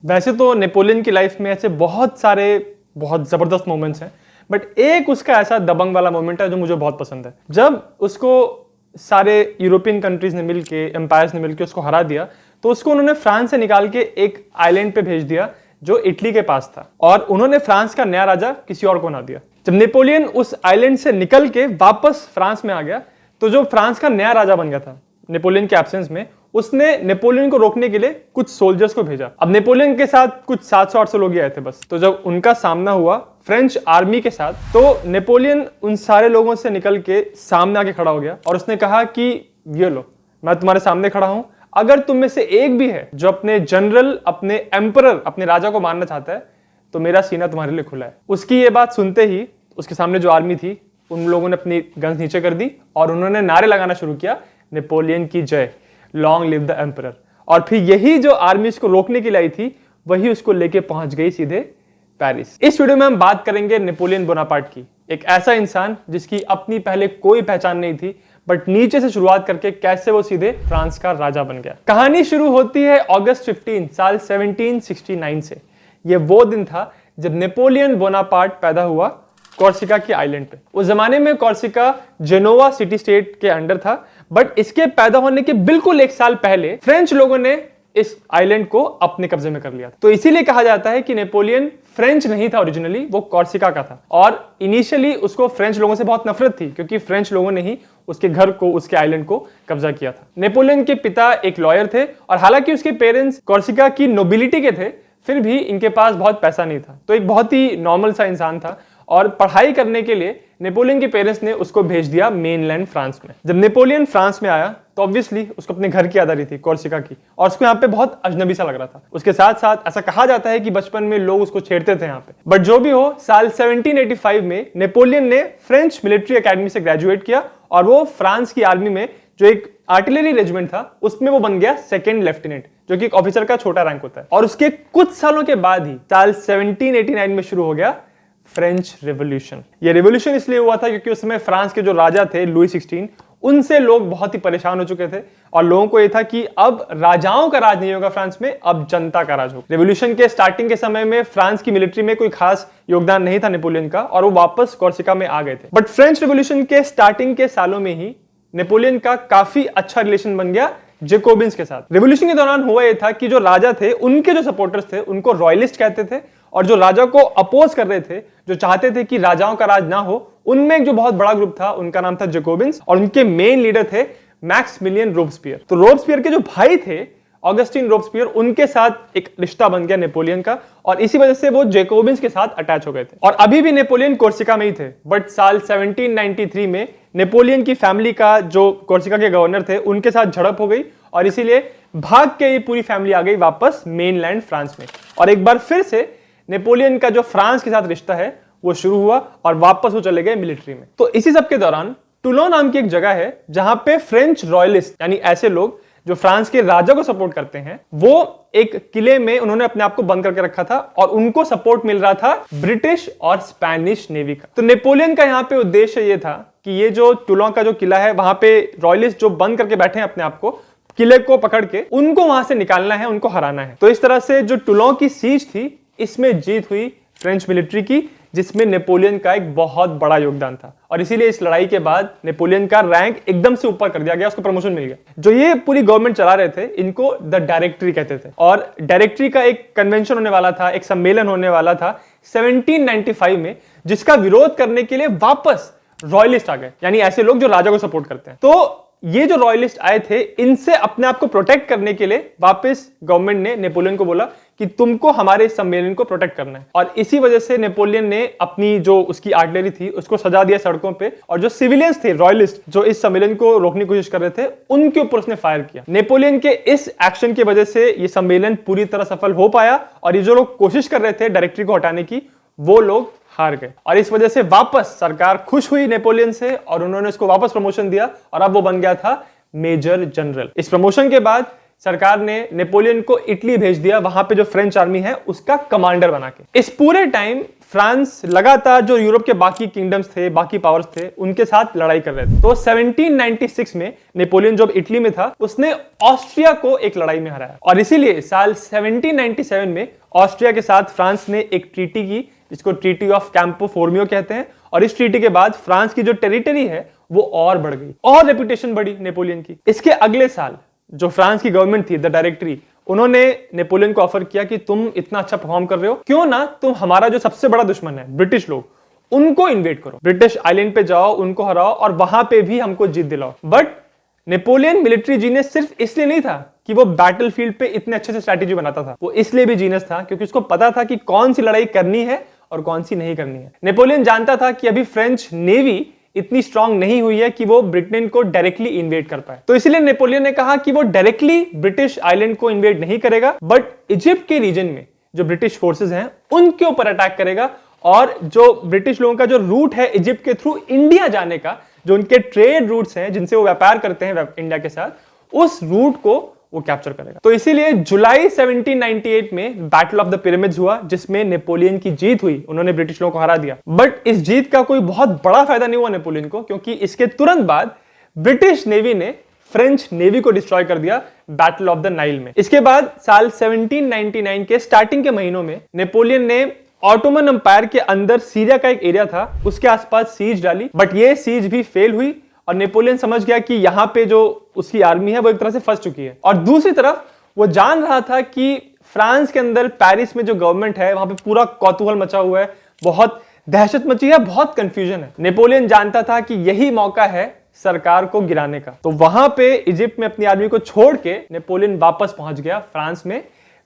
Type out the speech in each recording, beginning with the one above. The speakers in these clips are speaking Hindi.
वैसे तो नेपोलियन की लाइफ में ऐसे बहुत सारे बहुत ज़बरदस्त मोमेंट्स हैं, बट एक उसका ऐसा दबंग वाला मोमेंट है जो मुझे बहुत पसंद है। जब उसको सारे यूरोपियन कंट्रीज ने मिलके, एम्पायर्स ने मिलके उसको हरा दिया, तो उसको उन्होंने फ्रांस से निकाल के एक आइलैंड पे भेज दिया जो इटली के पास था, और उन्होंने फ्रांस का नया राजा किसी और को ना दिया। जब नेपोलियन उस आइलैंड से निकल के वापस फ्रांस में आ गया, तो जो फ्रांस का नया राजा बन गया था नेपोलियन के एब्सेंस में, उसने नेपोलियन को रोकने के लिए कुछ सोल्जर्स को भेजा। अब नेपोलियन के साथ कुछ 700-800 लोग ही आए थे बस। तो जब उनका सामना हुआ फ्रेंच आर्मी के साथ, तो नेपोलियन उन सारे लोगों से निकल के सामने आके खड़ा हो गया और उसने कहा कि ये लो, मैं तुम्हारे सामने खड़ा हूं, अगर तुम में से एक भी है जो अपने जनरल, अपने एम्परर, अपने राजा को मारना चाहता है, तो मेरा सीना तुम्हारे लिए खुला है। उसकी ये बात सुनते ही उसके सामने जो आर्मी थी, उन लोगों ने अपनी गन्स नीचे कर दी और उन्होंने नारे लगाना शुरू किया, नेपोलियन की जय, लॉन्ग लिव द एम्परर। और फिर यही जो आर्मी इसको रोकने के लिए आई थी, वही उसको लेके पहुंच गई सीधे पेरिस। इस वीडियो में हम बात करेंगे नेपोलियन बोनापार्ट की, एक ऐसा इंसान जिसकी अपनी पहले कोई पहचान नहीं थी, बट नीचे से शुरुआत करके कैसे वो सीधे फ्रांस का राजा बन गया। कहानी शुरू होती है अगस्त 15 साल 1769 से। ये वो दिन था जब नेपोलियन बोनापार्ट पैदा हुआ कॉर्सिका के आइलैंड पे। उस जमाने में कॉर्सिका जेनोवा सिटी स्टेट के अंडर था, बट इसके पैदा होने के बिल्कुल एक साल पहले फ्रेंच लोगों ने इस आइलैंड को अपने कब्जे में कर लिया था। तो इसीलिए कहा जाता है कि नेपोलियन फ्रेंच नहीं था ओरिजिनली, वो कॉर्सिका का था। और इनिशियली उसको फ्रेंच लोगों से बहुत नफरत थी, क्योंकि फ्रेंच लोगों ने ही उसके घर को, उसके आइलैंड को कब्जा किया था। नेपोलियन के पिता एक लॉयर थे, और हालांकि उसके पेरेंट्स कॉर्सिका की नोबिलिटी के थे, फिर भी इनके पास बहुत पैसा नहीं था। तो एक बहुत ही नॉर्मल सा इंसान था, और पढ़ाई करने के लिए नेपोलियन के पेरेंट्स ने उसको भेज दिया मेनलैंड फ्रांस में। जब नेपोलियन फ्रांस में आया, तो ऑब्वियसली उसको अपने घर की याद आ रही थी, कॉर्सिका की, और उसको यहाँ पे बहुत अजनबी सा लग रहा था। उसके साथ साथ ऐसा कहा जाता है कि बचपन में लोग उसको छेड़ते थे यहाँ पे। बट जो भी हो, साल 1785 में नेपोलियन ने फ्रेंच मिलिट्री एकेडमी से ग्रेजुएट किया, और वो फ्रांस की आर्मी में जो एक आर्टिलरी रेजिमेंट था, उसमें वो बन गया सेकंड लेफ्टिनेंट, जो कि एक ऑफिसर का छोटा रैंक होता है। और उसके कुछ सालों के बाद ही साल 1789 में शुरू हो गया फ्रेंच रेवोल्यूशन। ये रेवोल्यूशन इसलिए हुआ था क्योंकि उस समय फ्रांस के जो राजा थे लुई 16, उनसे लोग बहुत ही परेशान हो चुके थे, और लोगों को यह था कि अब राजाओं का राज नहीं होगा फ्रांस में, अब जनता का राज होगा। रेवोल्यूशन के स्टार्टिंग के समय में फ्रांस की मिलिट्री में कोई खास योगदान नहीं था नेपोलियन का, और वो वापस कॉर्सिका में आ गए थे। बट फ्रेंच रेवोल्यूशन के स्टार्टिंग के सालों में ही नेपोलियन का काफी अच्छा रिलेशन बन गया जेकोबिन्स के साथ। रेवोल्यूशन के दौरान हुआ यह था कि जो राजा थे, उनके जो सपोर्टर्स थे, उनको रॉयलिस्ट कहते थे, और जो राजा को अपोज कर रहे थे, जो चाहते थे कि राजाओं का राज ना हो, उनमें एक जो बहुत बड़ा ग्रुप था, उनका नाम था जेकोबिन्स, और उनके मेन लीडर थे मैक्सिमिलियन रोबेस्पियर। तो रोबेस्पियर के जो भाई थे ऑगस्टीन रोबेस्पियर, उनके साथ एक रिश्ता बन गया नेपोलियन का, और इसी वजह से वो जेकोबिन्स के साथ अटैच हो गए थे। और अभी भी नेपोलियन कॉर्सिका में ही थे, बट साल 1793 में नेपोलियन की फैमिली का जो कॉर्सिका के गवर्नर थे, उनके साथ झड़प हो गई, और इसीलिए भाग के ये पूरी फैमिली आ गई वापस मेनलैंड फ्रांस में। और एक बार फिर से नेपोलियन का जो फ्रांस के साथ रिश्ता है वो शुरू हुआ, और वापस वो चले गए मिलिट्री में। तो इसी सब के दौरान टूलोन नाम की एक जगह है, जहां पे फ्रेंच रॉयलिस्ट, यानी ऐसे लोग जो फ्रांस के राजा को सपोर्ट करते हैं, वो एक किले में उन्होंने अपने आप को बंद करके रखा था, और उनको सपोर्ट मिल रहा था ब्रिटिश और स्पेनिश नेवी का। तो नेपोलियन का यहाँ पे उद्देश्य ये था कि ये जो टूलोन का जो किला है, वहां पे रॉयलिस्ट जो बंद करके बैठे हैं अपने आप को, किले को पकड़ के उनको वहां से निकालना है, उनको हराना है। तो इस तरह से जो टूलोन की सीज थी, इसमें जीत हुई फ्रेंच मिलिट्री की, जिसमें नेपोलियन का एक बहुत बड़ा योगदान था। और इसीलिए इस लड़ाई के बाद नेपोलियन का रैंक एकदम से ऊपर कर दिया गया, उसको प्रमोशन मिल गया। जो ये पूरी गवर्नमेंट चला रहे थे, इनको द डायरेक्टरी कहते थे, और डायरेक्टरी का एक कन्वेंशन होने वाला था, एक सम्मेलन होने वाला था 1795 में, जिसका विरोध करने के लिए वापस रॉयलिस्ट आ गए, यानी ऐसे लोग जो राजा को सपोर्ट करते हैं। तो ये जो रॉयलिस्ट आए थे, इनसे अपने आप को प्रोटेक्ट करने के लिए वापस गवर्नमेंट ने नेपोलियन को बोला कि तुमको हमारे इस सम्मेलन को प्रोटेक्ट करना है। और इसी वजह से नेपोलियन ने अपनी जो उसकी आर्टिलरी थी, उसको सजा दिया सड़कों पे, और जो सिविलियंस थे रॉयलिस्ट जो इस सम्मेलन को रोकने की कोशिश कर रहे थे, उनके ऊपर उसने फायर किया। नेपोलियन के इस एक्शन की वजह से ये सम्मेलन पूरी तरह सफल हो पाया, और ये जो लोग कोशिश कर रहे थे डायरेक्टरी को हटाने की, वो लोग हार गए। और इस वजह से वापस सरकार खुश हुई नेपोलियन से, और उन्होंने उसको वापस प्रमोशन दिया, और अब वो बन गया था मेजर जनरल। इस प्रमोशन के बाद सरकार ने नेपोलियन को इटली भेज दिया, वहां पे जो फ्रेंच आर्मी है उसका कमांडर बना के। इस पूरे टाइम फ्रांस लगातार जो यूरोप के बाकी किंगडम्स थे, बाकी पावर्स थे, उनके साथ लड़ाई कर रहे थे। तो 1796 में नेपोलियन जब इटली में था, उसने ऑस्ट्रिया को एक लड़ाई में हराया और इसीलिए साल 1797 में ऑस्ट्रिया के साथ फ्रांस ने एक ट्रीटी की, जिसको ट्रीटी ऑफ कैंपो फोर्मियो कहते हैं। और इस ट्रीटी के बाद फ्रांस की जो टेरिटरी है वो और बढ़ गई और रेपुटेशन बढ़ी नेपोलियन की। इसके अगले साल जो फ्रांस की गवर्नमेंट थी, द डायरेक्टरी, उन्होंने नेपोलियन को ऑफर किया कि तुम इतना अच्छा परफॉर्म कर रहे हो, क्यों ना तुम हमारा जो सबसे बड़ा दुश्मन है ब्रिटिश लोग, उनको इन्वेट करो, ब्रिटिश आइलैंड पे जाओ, उनको हराओ और वहां पे भी हमको जीत दिलाओ। बट नेपोलियन मिलिट्री जीनियस सिर्फ इसलिए नहीं था कि वो बैटलफील्ड पे इतने अच्छे से स्ट्रैटेजी बनाता था, वो इसलिए भी जीनियस था क्योंकि उसको पता था कि कौन सी लड़ाई करनी है और कौन सी नहीं करनी है। नेपोलियन जानता था कि अभी फ्रेंच नेवी इतनी स्ट्रांग नहीं हुई है कि वो ब्रिटेन को डायरेक्टली इन्वेड कर पाए। तो इसलिए नेपोलियन ने कहा कि वो डायरेक्टली ब्रिटिश आइलैंड को इन्वेड नहीं करेगा, बट इजिप्ट के रीजन में जो ब्रिटिश फोर्सेस हैं उनके ऊपर अटैक करेगा। और जो ब्रिटिश लोगों का जो रूट है इजिप्ट के थ्रू इंडिया जाने का, जो उनके ट्रेड रूट्स हैं जिनसे वो व्यापार करते हैं इंडिया के साथ, उस रूट को वो कैप्चर करेगा। तो इसीलिए जुलाई 1798 में बैटल ऑफ द पिरामिड्स हुआ, जिसमें नेपोलियन की जीत हुई, उन्होंने ब्रिटिश लोगों को हरा दिया। बट इस जीत का कोई बहुत बड़ा फायदा नहीं हुआ नेपोलियन को, क्योंकि इसके तुरंत बाद ब्रिटिश नेवी ने फ्रेंच नेवी को डिस्ट्रॉय कर दिया बैटल ऑफ द नाइल में। इसके बाद साल 1799 के स्टार्टिंग के महीनों में नेपोलियन ने ऑटोमन अंपायर के अंदर सीरिया का एक एरिया था, उसके आसपास सीज डाली, बट ये सीज भी फेल हुई और नेपोलियन समझ गया कि यहां पे जो उसकी आर्मी है वो एक तरह से फंस चुकी है। और दूसरी तरफ वो जान रहा था कि फ्रांस के अंदर पेरिस में जो गवर्नमेंट है वहां पे पूरा कौतूहल मचा हुआ है, बहुत दहशत मची है, बहुत कंफ्यूजन है। नेपोलियन जानता था कि यही मौका है सरकार को गिराने का। तो वहां पे इजिप्ट में अपनी आर्मी को छोड़ के नेपोलियन वापस पहुंच गया फ्रांस में,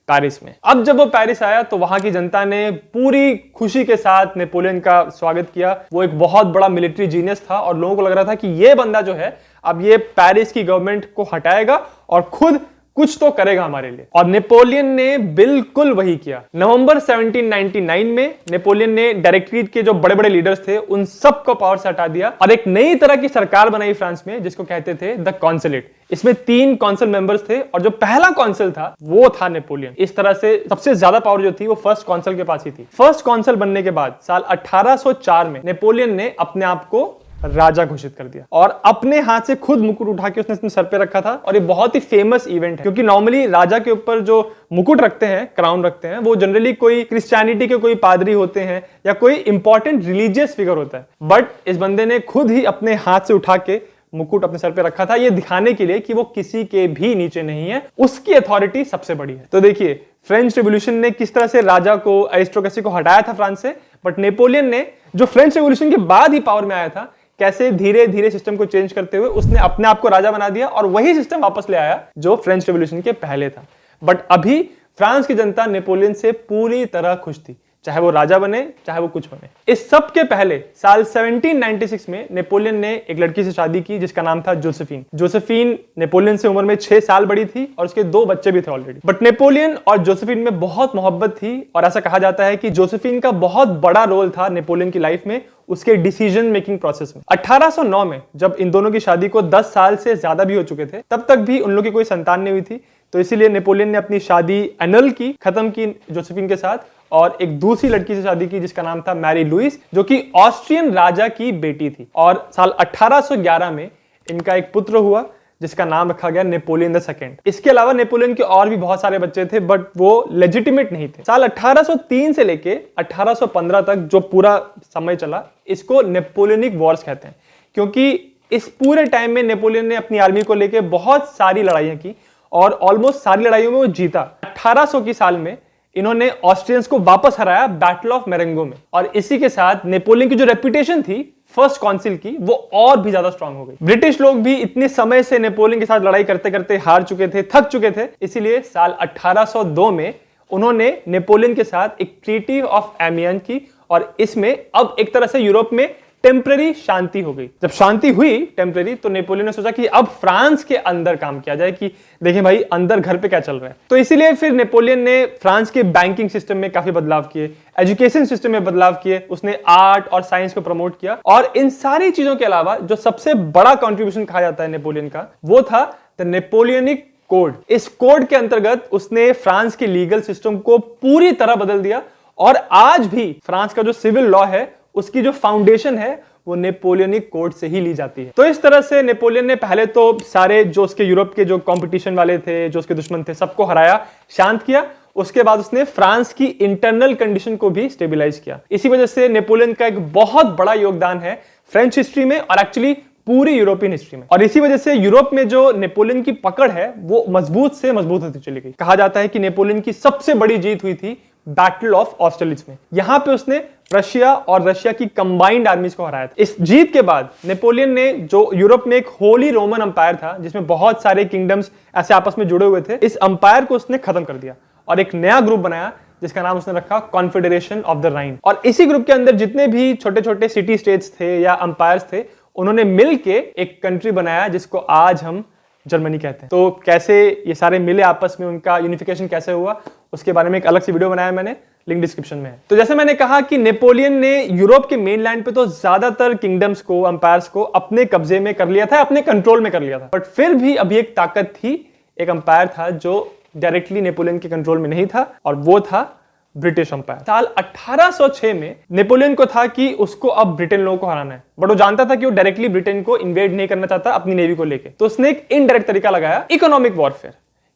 पेरिस में। अब जब वो पेरिस आया तो वहां की जनता ने पूरी खुशी के साथ नेपोलियन का स्वागत किया। वो एक बहुत बड़ा मिलिट्री जीनियस था और लोगों को लग रहा था कि ये बंदा जो है अब ये पेरिस की गवर्नमेंट को हटाएगा और खुद कुछ तो करेगा हमारे लिए। और नेपोलियन ने बिल्कुल वही किया। नवंबर 1799 में नेपोलियन ने डायरेक्टरीट के जो बड़े बड़े लीडर्स थे उन सबको पावर से हटा दिया और एक नई तरह की सरकार बनाई फ्रांस में, जिसको कहते थे द कॉन्सुलेट। इसमें 3 कौंसिल मेंबर्स थे और जो पहला कौंसिल था वो था नेपोलियन। इस तरह से सबसे ज्यादा पावर जो थी वो फर्स्ट कौंसिल के पास ही थी। फर्स्ट कौंसिल बनने के बाद साल 1804 में नेपोलियन ने अपने आप को राजा घोषित कर दिया और अपने हाथ से खुद मुकुट उठा के उसने अपने सर पे रखा था। और ये बहुत ही फेमस इवेंट है, क्योंकि नॉर्मली राजा के ऊपर जो मुकुट रखते हैं, क्राउन रखते हैं, वो जनरली कोई क्रिश्चियनिटी के कोई पादरी होते हैं या कोई इंपॉर्टेंट रिलीजियस फिगर होता है। बट इस बंदे ने खुद ही अपने हाथ से उठा के मुकुट अपने सर पे रखा था, ये दिखाने के लिए कि वो किसी के भी नीचे नहीं है, उसकी अथॉरिटी सबसे बड़ी है। तो देखिए फ्रेंच रिवॉल्यूशन ने किस तरह से राजा को, एरिस्टोक्रेसी को हटाया था फ्रांस से, बट नेपोलियन ने जो फ्रेंच रिवॉल्यूशन के बाद ही पावर में आया था, कैसे धीरे धीरे सिस्टम को चेंज करते हुए उसने अपने आप को राजा बना दिया और वही सिस्टम वापस ले आया जो फ्रेंच रिवॉल्यूशन के पहले था। बट अभी फ्रांस की जनता नेपोलियन से पूरी तरह खुश थी, चाहे वो राजा बने चाहे वो कुछ बने। इस सब के पहले साल 1796 में नेपोलियन ने एक लड़की से शादी की जिसका नाम था जोसेफिन। जोसेफिन नेपोलियन से उम्र में 6 साल बड़ी थी और उसके 2 बच्चे भी थे ऑलरेडी। बट नेपोलियन और जोसेफिन में बहुत मोहब्बत थी और ऐसा कहा जाता है कि जोसेफिन का बहुत बड़ा रोल था नेपोलियन की लाइफ में, उसके डिसीजन मेकिंग प्रोसेस में। 1809 में जब इन दोनों की शादी को 10 साल से ज्यादा भी हो चुके थे, तब तक भी उन लोगों की कोई संतान नहीं हुई थी। तो इसीलिए नेपोलियन ने अपनी शादी एनल की, खत्म की जोसेफिन के साथ और एक दूसरी लड़की से शादी की जिसका नाम था मैरी लुइस, जो कि ऑस्ट्रियन राजा की बेटी थी। और साल 1811 में इनका एक पुत्र हुआ जिसका नाम रखा गया नेपोलियन द सेकंड। इसके अलावा नेपोलियन के और भी बहुत सारे बच्चे थे, बट वो लेजिटिमेट नहीं थे। साल 1803 से लेके 1815 तक जो पूरा समय चला, इसको नेपोलियनिक वॉर्स कहते हैं, क्योंकि इस पूरे टाइम में नेपोलियन ने अपनी आर्मी को लेके बहुत सारी लड़ाइयां की और ऑलमोस्ट सारी लड़ाइयों में वो जीता। 1800 की साल में इन्होंने ऑस्ट्रियंस को वापस हराया बैटल ऑफ मेरेंगो में, और इसी के साथ नेपोलियन की जो रेपुटेशन थी फर्स्ट काउंसिल की, वो और भी ज्यादा स्ट्रांग हो गई। ब्रिटिश लोग भी इतने समय से नेपोलियन के साथ लड़ाई करते करते हार चुके थे, थक चुके थे। इसीलिए साल 1802 में उन्होंने नेपोलियन के साथ एक ट्रीटी ऑफ एमियन की और इसमें अब एक तरह से यूरोप में टेम्पररी शांति हो गई। जब शांति हुई टेम्पररी, तो नेपोलियन ने सोचा कि अब फ्रांस के अंदर काम किया जाए कि देखें भाई अंदर घर पे क्या चल रहा है। तो इसीलिए फिर नेपोलियन ने फ्रांस के बैंकिंग सिस्टम में काफी बदलाव किए, एजुकेशन सिस्टम में बदलाव किए, उसने आर्ट और साइंस को प्रमोट किया। और इन सारी चीजों के अलावा जो सबसे बड़ा कंट्रीब्यूशन कहा जाता है नेपोलियन का, वो था द नेपोलियनिक कोड। इस कोड के अंतर्गत उसने फ्रांस के लीगल सिस्टम को पूरी तरह बदल दिया और आज भी फ्रांस का जो सिविल लॉ है उसकी जो फाउंडेशन है वो नेपोलियनिक कोड से ही ली जाती है। तो इस तरह से नेपोलियन ने पहले तो सारे जो उसके यूरोप के जो कंपटीशन वाले थे, जो उसके दुश्मन थे, सबको हराया, शांत किया। उसके बाद उसने फ्रांस की इंटरनल कंडीशन को भी स्टेबलाइज किया। इसी वजह से नेपोलियन का एक बहुत बड़ा योगदान है फ्रेंच हिस्ट्री में और एक्चुअली पूरी यूरोपियन हिस्ट्री में। और इसी वजह से यूरोप में जो नेपोलियन की पकड़ है वो मजबूत से मजबूत होती चली गई। कहा जाता है कि नेपोलियन की सबसे बड़ी जीत हुई थी बैटल ऑफ ऑस्टरलिट्ज में। यहां पे उसने रशिया और रशिया की कंबाइंड आर्मीज को हराया था। इस जीत के बाद नेपोलियन ने, जो यूरोप में एक होली रोमन अंपायर था जिसमें बहुत सारे किंगडम्स ऐसे आपस में जुड़े हुए थे, इस अंपायर को उसने खत्म कर दिया और एक नया ग्रुप बनाया जिसका नाम उसने रखा कॉन्फेडरेशन ऑफ द राइन। और इसी ग्रुप के अंदर जितने भी छोटे छोटे सिटी स्टेट्स थे या अंपायर्स थे, उन्होंने मिलके एक कंट्री बनाया जिसको आज हम जर्मनी कहते हैं। तो कैसे ये सारे मिले आपस में, उनका यूनिफिकेशन कैसे हुआ, उसके बारे में एक अलग से वीडियो बनाया मैंने, लिंक डिस्क्रिप्शन में है। तो जैसे मैंने कहा कि नेपोलियन ने यूरोप के मेनलैंड पे तो ज्यादातर किंगडम्स को, अंपायर्स को अपने कब्जे में कर लिया था, अपने कंट्रोल में कर लिया था। बट फिर भी अभी एक ताकत थी, एक अंपायर था जो डायरेक्टली नेपोलियन के कंट्रोल में नहीं था, और वो था ब्रिटिश अंपायर। साल 1806 में नेपोलियन को था कि उसको अब ब्रिटेन लोगों को हराना है, बट वो जानता था कि वो डायरेक्टली ब्रिटेन को इन्वेड नहीं करना चाहता अपनी नेवी को लेके। तो उसने एक इनडायरेक्ट तरीका लगाया, इकोनॉमिक वॉरफेयर,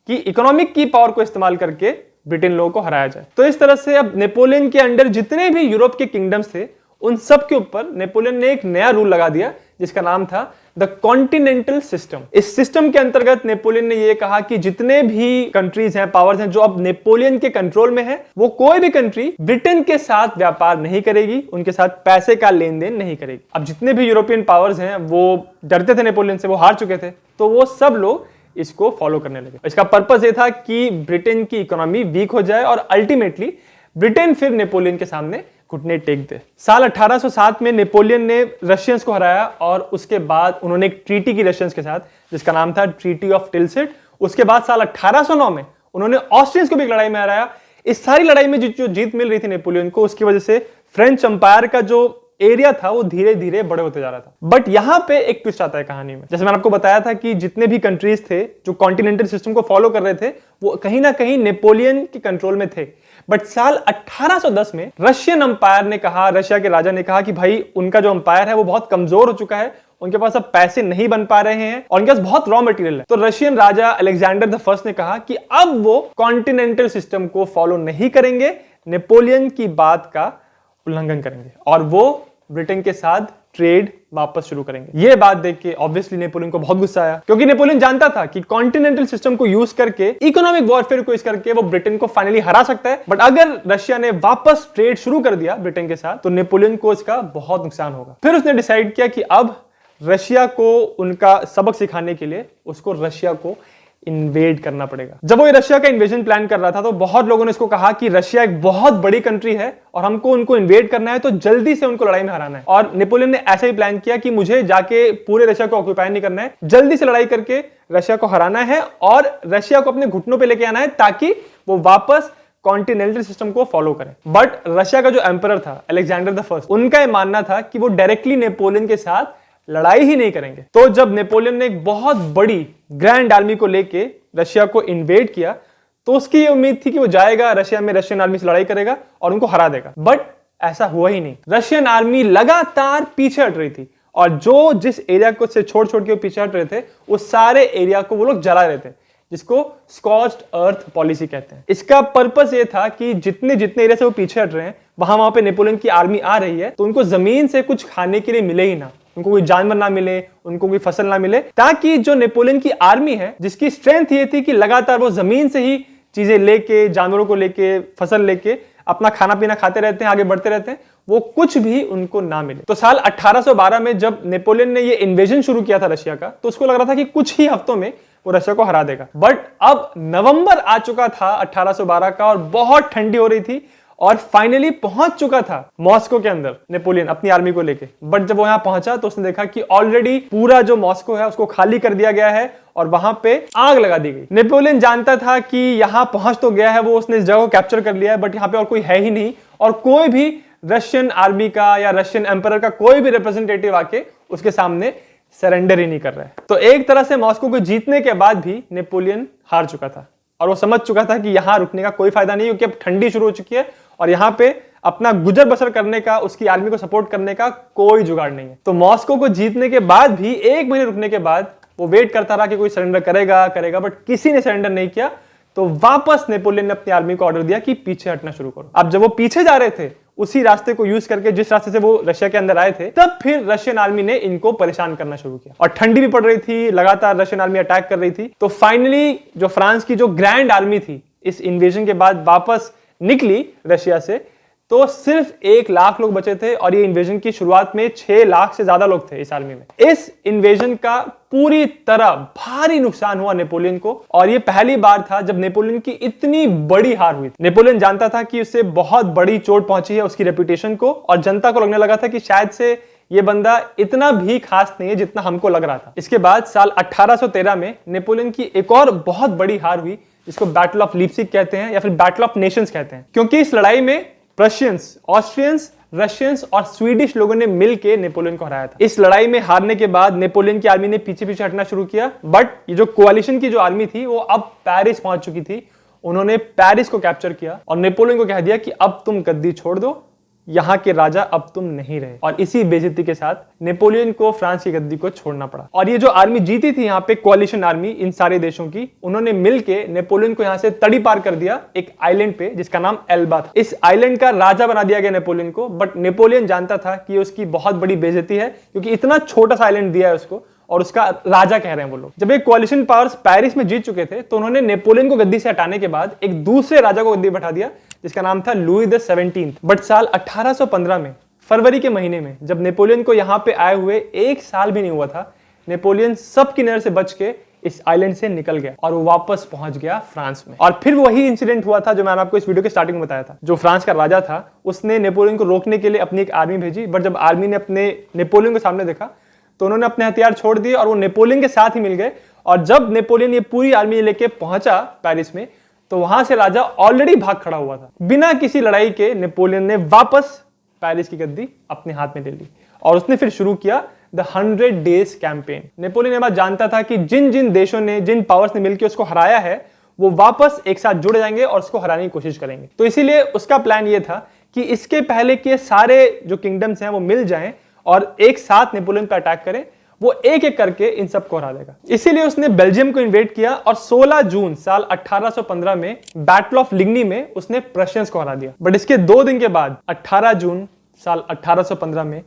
कि इकोनॉमिक की पावर को इस्तेमाल करके ब्रिटेन लोगों को हराया जाए। तो इस तरह से अब नेपोलियन के अंडर जितने भी यूरोप के किंगडम्स थे, उन सब के ऊपर नेपोलियन ने एक नया रूल लगा दिया जिसका नाम था द कॉन्टिनेंटल सिस्टम। इस सिस्टम के अंतर्गत नेपोलियन ने यह कहा कि जितने भी कंट्रीज हैं, पावर्स हैं जो अब नेपोलियन के कंट्रोल में है, वो कोई भी कंट्री ब्रिटेन के साथ व्यापार नहीं करेगी, उनके साथ पैसे का लेन देन नहीं करेगी। अब जितने भी यूरोपियन पावर्स हैं वो डरते थे नेपोलियन से, वो हार चुके थे, तो वो सब लोग इसको फॉलो करने लगे। इसका पर्पस ये था कि ब्रिटेन की इकोनॉमी वीक हो जाए और अल्टीमेटली ब्रिटेन फिर नेपोलियन के सामने घुटने टेक दे। साल 1807 में नेपोलियन ने रशियंस को हराया और उसके बाद उन्होंने एक ट्रीटी की रशियंस के साथ जिसका नाम था ट्रीटी ऑफ टिलसिट। उसके बाद साल 1809 में उन्होंने ऑस्ट्रियंस को भी एक लड़ाई में हराया। इस सारी लड़ाई में जो जीत मिल रही थी नेपोलियन को, उसकी वजह से फ्रेंच अंपायर का जो एरिया था वो धीरे धीरे बड़े होते जा रहा था। बट यहां पे एक ट्विस्ट आता है कहानी में। जैसे मैंने आपको बताया था कि जितने भी कंट्रीज थे जो कॉन्टिनेंटल सिस्टम को फॉलो कर रहे थे, वो कहीं ना कहीं नेपोलियन के कंट्रोल में थे। बट साल 1810 में रशियन अंपायर ने कहा, रशिया के राजा ने कहा कि भाई उनका जो अंपायर है वो बहुत कमजोर हो चुका है, उनके पास अब पैसे नहीं बन पा रहे हैं और उनके पास बहुत रॉ मटेरियल है। तो Russian Raja Alexander the first ने कहा कि अब वो कॉन्टिनेंटल सिस्टम को फॉलो नहीं करेंगे, नेपोलियन की बात का उल्लंघन करेंगे और वो ब्रिटेन के साथ ट्रेड वापस शुरू करेंगे। ये बात देख के ऑब्वियसली नेपोलियन को बहुत गुस्सा आया, क्योंकि नेपोलियन जानता था कि कॉन्टिनेंटल सिस्टम को यूज करके, इकोनॉमिक वॉरफेयर को यूज करके वो ब्रिटेन को फाइनली हरा सकता है। बट अगर रशिया ने वापस ट्रेड शुरू कर दिया ब्रिटेन के साथ, तो नेपोलियन को इसका बहुत नुकसान होगा। फिर उसने डिसाइड किया कि अब रशिया को उनका सबक सिखाने के लिए उसको रशिया को इन्वेड करना पड़ेगा। जब वो रशिया का इन्वेजन प्लान कर रहा था तो बहुत लोगों ने इसको कहा कि रशिया एक बहुत बड़ी कंट्री है और हमको उनको इन्वेड करना है, तो जल्दी से उनको लड़ाई में हराना है। और नेपोलियन ने ऐसा ही प्लान किया कि मुझे जाके पूरे रशिया को ऑक्यूपाई नहीं करना है, जल्दी से लड़ाई करके रशिया को हराना है और रशिया को अपने घुटनों पर लेके आना है ताकि वो वापस कॉन्टिनेंटल सिस्टम को फॉलो करें। बट रशिया का जो एम्परर था अलेक्जेंडर द फर्स्ट, उनका यह मानना था कि वो डायरेक्टली नेपोलियन के साथ लड़ाई ही नहीं करेंगे। तो जब नेपोलियन ने एक बहुत बड़ी ग्रैंड आर्मी को लेके रशिया को इन्वेड किया, तो उसकी ये उम्मीद थी कि वो जाएगा रशिया में, रशियन आर्मी से लड़ाई करेगा और उनको हरा देगा। बट ऐसा हुआ ही नहीं। रशियन आर्मी लगातार पीछे हट रही थी और जो जिस एरिया को से छोड़ छोड़ के वो पीछे हट रहे थे, उस सारे एरिया को वो लोग जला रहे थे, जिसको स्कॉच्ड अर्थ पॉलिसी कहते हैं। इसका पर्पस ये था कि जितने जितने एरिया से वो पीछे हट रहे हैं, वहां पे नेपोलियन की आर्मी आ रही है, तो उनको जमीन से कुछ खाने के लिए मिले ही ना, उनको कोई जानवर ना मिले, उनको कोई फसल ना मिले, ताकि जो नेपोलियन की आर्मी है, जिसकी स्ट्रेंथ ये थी कि लगातार वो जमीन से ही चीजें लेके, जानवरों को लेके, फसल लेके अपना खाना पीना खाते रहते हैं, आगे बढ़ते रहते हैं, वो कुछ भी उनको ना मिले। तो साल 1812 में जब नेपोलियन ने ये इन्वेजन शुरू किया था रशिया का, तो उसको लग रहा था कि कुछ ही हफ्तों में वो रशिया को हरा देगा। बट अब नवंबर आ चुका था 1812 का और बहुत ठंडी हो रही थी और फाइनली पहुंच चुका था मॉस्को के अंदर नेपोलियन अपनी आर्मी को लेके। बट जब वो यहां पहुंचा तो उसने देखा कि ऑलरेडी पूरा जो मॉस्को है उसको खाली कर दिया गया है और वहां पे आग लगा दी गई। नेपोलियन जानता था कि यहां पहुंच तो गया है वो, उसने इस जगह को कैप्चर कर लिया है, बट यहां पे और कोई है ही नहीं और कोई भी रशियन आर्मी का या रशियन एम्परर का कोई भी रिप्रेजेंटेटिव आके उसके सामने सरेंडर ही नहीं कर रहा है। तो एक तरह से मॉस्को को जीतने के बाद भी नेपोलियन हार चुका था। और वो समझ चुका था कि यहाँ रुकने का कोई फायदा नहीं, क्योंकि अब ठंडी शुरू हो चुकी है और यहाँ पे अपना गुजर बसर करने का, उसकी आर्मी को सपोर्ट करने का कोई जुगाड़ नहीं है। तो मॉस्को को जीतने के बाद भी 1 महीने रुकने के बाद वो वेट करता रहा कि कोई सरेंडर करेगा, बट किसी ने सरेंडर नहीं किया। तो वापस नेपोलियन ने अपनी आर्मी को ऑर्डर दिया कि पीछे हटना शुरू करो। अब जब वो पीछे जा रहे थे, उसी रास्ते को यूज करके जिस रास्ते से वो रशिया के अंदर आए थे, तब फिर रशियन आर्मी ने इनको परेशान करना शुरू किया और ठंडी भी पड़ रही थी, लगातार रशियन आर्मी अटैक कर रही थी। तो फाइनली जो फ्रांस की जो ग्रैंड आर्मी थी इस इन्वेजन के बाद वापस निकली रशिया से, तो सिर्फ 1 लाख लोग बचे थे और ये इन्वेजन की शुरुआत में 6 लाख से ज्यादा लोग थे इस आर्मी में। इस इन्वेजन का पूरी तरह भारी नुकसान हुआ नेपोलियन को, और ये पहली बार था जब नेपोलियन की इतनी बड़ी हार हुई। नेपोलियन जानता था कि उससे बहुत बड़ी चोट पहुंची है उसकी रेपुटेशन को, और जनता को लगने लगा था कि शायद से ये बंदा इतना भी खास नहीं है जितना हमको लग रहा था। इसके बाद साल 1813 में नेपोलियन की एक और बहुत बड़ी हार हुई, जिसको बैटल ऑफ लीप्सिग कहते हैं या फिर बैटल ऑफ नेशंस कहते हैं, क्योंकि इस लड़ाई में प्रशियंस, ऑस्ट्रियंस, रशियंस और स्वीडिश लोगों ने मिलकर नेपोलियन को हराया था। इस लड़ाई में हारने के बाद नेपोलियन की आर्मी ने पीछे पीछे हटना शुरू किया, बट ये जो कोalition की जो आर्मी थी वो अब पेरिस पहुंच चुकी थी। उन्होंने पेरिस को कैप्चर किया और नेपोलियन को कह दिया कि अब तुम गद्दी छोड़ दो, यहाँ के राजा अब तुम नहीं रहे। और इसी बेइज्जती के साथ नेपोलियन को फ्रांस की गद्दी को छोड़ना पड़ा। और ये जो आर्मी जीती थी यहाँ पे, कोalition आर्मी इन सारे देशों की, उन्होंने मिलके नेपोलियन को यहाँ से तड़ी पार कर दिया एक आइलैंड पे जिसका नाम एल्बा था। इस आइलैंड का राजा बना दिया गया नेपोलियन को, बट नेपोलियन जानता था कि उसकी बहुत बड़ी बेइज्जती है, क्योंकि इतना छोटा सा आइलैंड दिया है उसको और उसका राजा कह रहे हैं वो लोग। जब ये कोalition पावर्स पेरिस में जीत चुके थे, तो उन्होंने नेपोलियन को गद्दी से हटाने के बाद एक दूसरे राजा को गद्दी बैठा दिया जिसका नाम था लुई द 17। बट साल 1815 में फरवरी के महीने में, जब नेपोलियन को यहाँ पे आए हुए 1 साल भी नहीं हुआ था, नेपोलियन सबकी नजर से बच के इस आइलैंड से निकल गया और वो वापस पहुंच गया फ्रांस में। और फिर वही इंसिडेंट हुआ था जो मैंने आपको इस वीडियो के स्टार्टिंग में बताया था। जो फ्रांस का राजा था उसने नेपोलियन को रोकने के लिए अपनी एक आर्मी भेजी, बट जब आर्मी ने अपने नेपोलियन के सामने देखा तो उन्होंने अपने हथियार छोड़ दिए और वो नेपोलियन के साथ ही मिल गए। और जब नेपोलियन ये पूरी आर्मी लेके पहुंचा पेरिस में, तो वहां से राजा ऑलरेडी भाग खड़ा हुआ था। बिना किसी लड़ाई के नेपोलियन ने वापस पेरिस की गद्दी अपने हाथ में ले ली और उसने फिर शुरू किया द 100 डेज कैंपेन। नेपोलियन ये बात जानता था कि जिन जिन देशों ने, जिन पावर्स ने मिलकर उसको हराया है, वो वापस एक साथ जुड़ जाएंगे और उसको हराने की कोशिश करेंगे। तो इसीलिए उसका प्लान ये था कि इसके पहले के सारे जो किंगडम्स हैं वो मिल जाएं और एक साथ नेपोलियन पर अटैक करें। वो एक एक करके इन सबको हरा देगा। इसीलिए उसने बेल्जियम को इन्वेड किया और 16 जून साल 1815 में बैटल ऑफ लिग्नी में उसने प्रशियंस को हरा दिया। बट इसके 2 दिन के बाद 18 जून साल 1815 में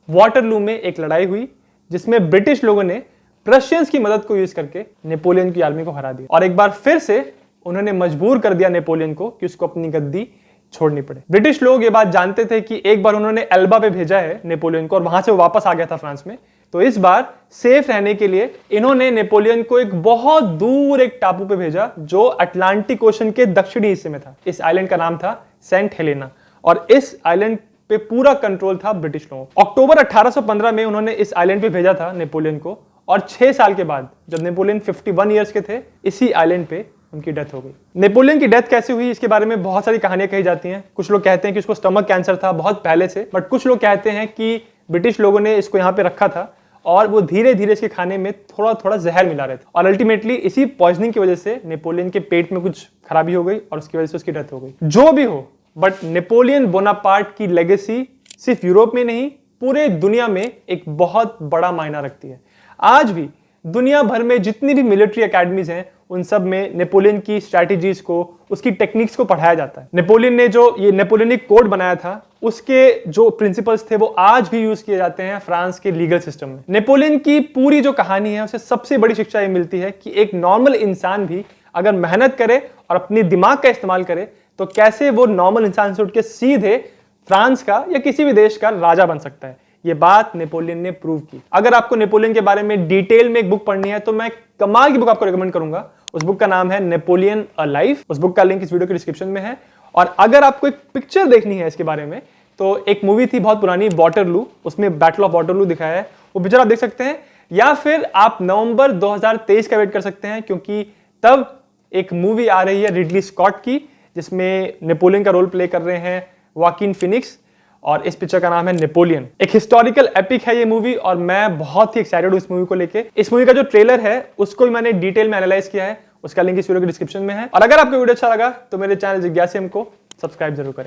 वाटरलू में एक लड़ाई हुई, जिसमें ब्रिटिश लोगों ने प्रशियंस की मदद को यूज करके नेपोलियन की आर्मी को हरा दिया और एक बार फिर से उन्होंने मजबूर कर दिया नेपोलियन को कि उसको अपनी गद्दी छोड़नी पड़े। ब्रिटिश लोग ये बात जानते थे कि एक बार उन्होंने एल्बा पे भेजा है नेपोलियन को और वहां से वो वापस आ गया था फ्रांस में। तो इस बार सेफ रहने के लिए इन्होंने नेपोलियन को एक बहुत दूर एक टापू पे भेजा जो अटलांटिक ओशन के दक्षिणी हिस्से में था। इस आइलैंड का नाम था सेंट हेलेना और इस आइलैंड पे पूरा कंट्रोल था ब्रिटिश लोगों को। अक्टूबर 1815 में उन्होंने इस आइलैंड पे भेजा था नेपोलियन को और 6 साल के बाद जब नेपोलियन 51 ईयर्स के थे, इसी आइलैंड पे उनकी डेथ हो गई। नेपोलियन की डेथ कैसे हुई इसके बारे में बहुत सारी कहानियां कही जाती हैं। कुछ लोग कहते हैं कि उसको स्टमक कैंसर था बहुत पहले से, बट कुछ लोग कहते हैं कि ब्रिटिश लोगों ने इसको यहाँ पे रखा था और वो धीरे धीरे इसके खाने में थोड़ा थोड़ा जहर मिला रहे थे और अल्टीमेटली इसी पॉइजनिंग की वजह से नेपोलियन के पेट में कुछ खराबी हो गई और उसकी वजह से उसकी डेथ हो गई। जो भी हो, बट नेपोलियन बोनापार्ट की लेगेसी सिर्फ यूरोप में नहीं, पूरे दुनिया में एक बहुत बड़ा मायना रखती है। आज भी दुनिया भर में जितनी भी मिलिट्री एकेडमीज हैं, उन सब में नेपोलियन की स्ट्रैटेजीज को, उसकी टेक्निक्स को पढ़ाया जाता है। नेपोलियन ने जो ये नेपोलियनिक कोड बनाया था, उसके जो प्रिंसिपल्स थे वो आज भी यूज किए जाते हैं फ्रांस के लीगल सिस्टम में। नेपोलियन की पूरी जो कहानी है, उसे सबसे बड़ी शिक्षा ये मिलती है कि एक नॉर्मल इंसान भी अगर मेहनत करे और अपने दिमाग का इस्तेमाल करे तो कैसे वो नॉर्मल इंसान से उठ के सीधे फ्रांस का या किसी भी देश का राजा बन सकता है। ये बात नेपोलियन ने प्रूव की। अगर आपको नेपोलियन के बारे में डिटेल में एक बुक पढ़नी है तो मैं कमाल की बुक आपको रिकमेंड करूंगा। उस बुक का नाम है नेपोलियन अ लाइफ। उस बुक का लिंक इस वीडियो के डिस्क्रिप्शन में है। और अगर आपको एक पिक्चर देखनी है इसके बारे में, तो एक मूवी थी बहुत पुरानी, वाटरलू, उसमें बैटल ऑफ वाटरलू दिखाया है, वो पिक्चर आप देख सकते हैं। या फिर आप नवंबर 2023 का वेट कर सकते हैं, क्योंकि तब एक मूवी आ रही है रिडली स्कॉट की, जिसमें नेपोलियन का रोल प्ले कर रहे हैं वाकिन फिनिक्स और इस पिक्चर का नाम है नेपोलियन। एक हिस्टोरिकल एपिक है ये मूवी और मैं बहुत ही एक्साइटेड हूं इस मूवी को लेके। इस मूवी का जो ट्रेलर है उसको भी मैंने डिटेल में एनालाइज किया है। उसका लिंक इस वीडियो के डिस्क्रिप्शन में है। और अगर आपको वीडियो अच्छा लगा तो मेरे चैनल जिज्ञासियम को सब्सक्राइब जरूर करें।